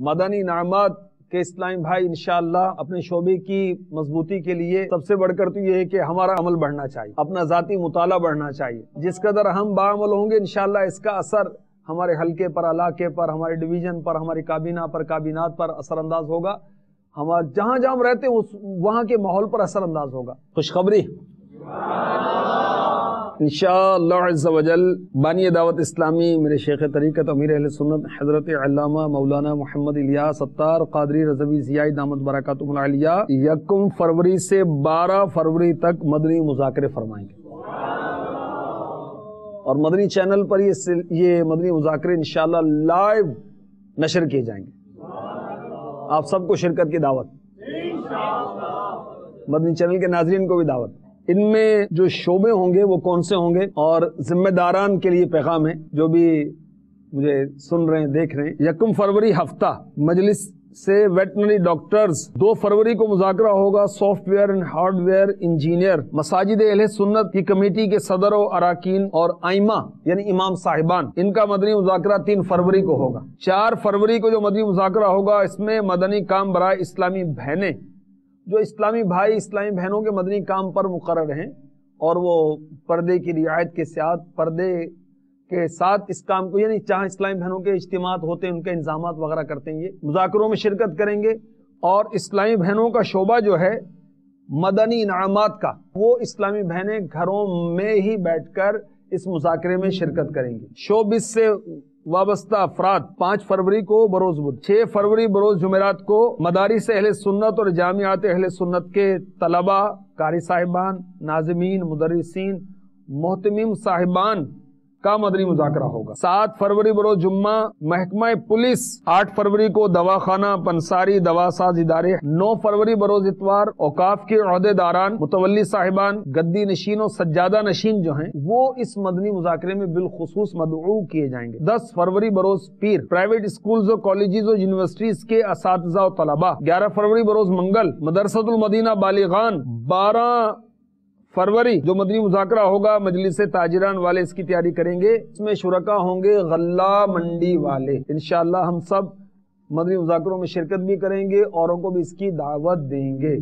मदनी नामात के इस्लामी भाई इंशाअल्लाह अपने शोबे की मजबूती के लिए सबसे बढ़कर तो ये है कि हमारा अमल बढ़ना चाहिए, अपना ज़ाती मुताला बढ़ना चाहिए। जिस कदर हम बाअमल होंगे इंशाअल्लाह इसका असर हमारे हल्के पर, इलाके पर, हमारे डिवीजन पर, हमारी काबीना पर, काबीनात पर असरअंदाज होगा। हमारे जहाँ जहाँ हम रहते हैं उस वहाँ के माहौल पर असरअंदाज होगा। खुशखबरी इंशाअल्लाह अज़्ज़ व जल बानी दावत इस्लामी मेरे शेख तरीक़त अमीर अहले सुन्नत हज़रत अल्लामा मौलाना मोहम्मद इलियास सत्तार क़ादरी रज़वी ज़ियाई दामत बरकातुहुल आलिया 1 फरवरी से 12 फरवरी तक मदनी मुज़ाकरे फरमाएंगे और मदनी चैनल पर ये मदनी मुज़ाकरे इंशाअल्लाह लाइव नशर किए जाएंगे। आप सबको शिरकत की दावत, मदनी चैनल के नाज़रीन को भी दावत। इनमें जो शोबे होंगे वो कौन से होंगे और जिम्मेदारान के लिए पैगाम है जो भी मुझे सुन रहे हैं देख रहे हैं। 1 फरवरी हफ्ता मजलिस से वेटनरी डॉक्टर्स, 2 फरवरी को मुज़ाकरा होगा सॉफ्टवेयर एंड हार्डवेयर इंजीनियर, मसाजिद अहले सुन्नत की कमेटी के सदर और अराकीन और आइमा यानी इमाम साहिबान, इनका मदनी मुज़ाकरा 3 फरवरी को होगा। 4 फरवरी को जो मदनी मुज़ाकरा होगा इसमें मदनी काम बराए इस्लामी बहनें, जो इस्लामी भाई इस्लामी बहनों के मदनी काम पर मुकर्रर हैं और वो पर्दे की रियायत के साथ पर्दे के साथ इस काम को यानी जहाँ इस्लामी बहनों के इज्तिमात होते हैं उनके इंतजामात वगैरह करते हैं, ये मुज़ाकरों में शिरकत करेंगे। और इस्लामी बहनों का शोबा जो है मदनी इनामात का, वो इस्लामी बहनें घरों में ही बैठकर इस मुज़ाकरे में शिरकत करेंगी। शोबिस से वाबस्ता अफराद 5 फरवरी को बरोज बुध, 6 फरवरी बरोज जुमेरात को मदारिस अहले सुन्नत और जामियात अहले सुन्नत के तलबा, कारी साहिबान, नाज़मीन, मुदर्रिसीन, मोहतमीम साहिबान का मदनी मुज़ाकरा होगा। 7 फरवरी बरोज जुम्मा महकमा पुलिस, 8 फरवरी को दवाखाना पंसारी दवासाज इदारे, 9 फरवरी बरोज इतवार औकाफ के ओहदेदारान, मुतवल्ली साहिबान, गद्दी नशीन और सज्जादा नशीन जो हैं वो इस मदनी मुज़ाकरे में बिलखुसूस मदऊ किए जाएंगे। 10 फरवरी बरोज पीर प्राइवेट स्कूल्स और कॉलेजेस और यूनिवर्सिटीज के असातिज़ा और तलबा, 11 फरवरी बरोज मंगल मदरसतुल मदीना बालिगान, 12 फरवरी जो मदनी मुज़ाकरा होगा मजलिस ताजिरान वाले इसकी तैयारी करेंगे। इसमें शुरका होंगे गल्ला मंडी वाले। इंशाअल्लाह हम सब मदनी मुज़ाकरों में शिरकत भी करेंगे, औरों को भी इसकी दावत देंगे।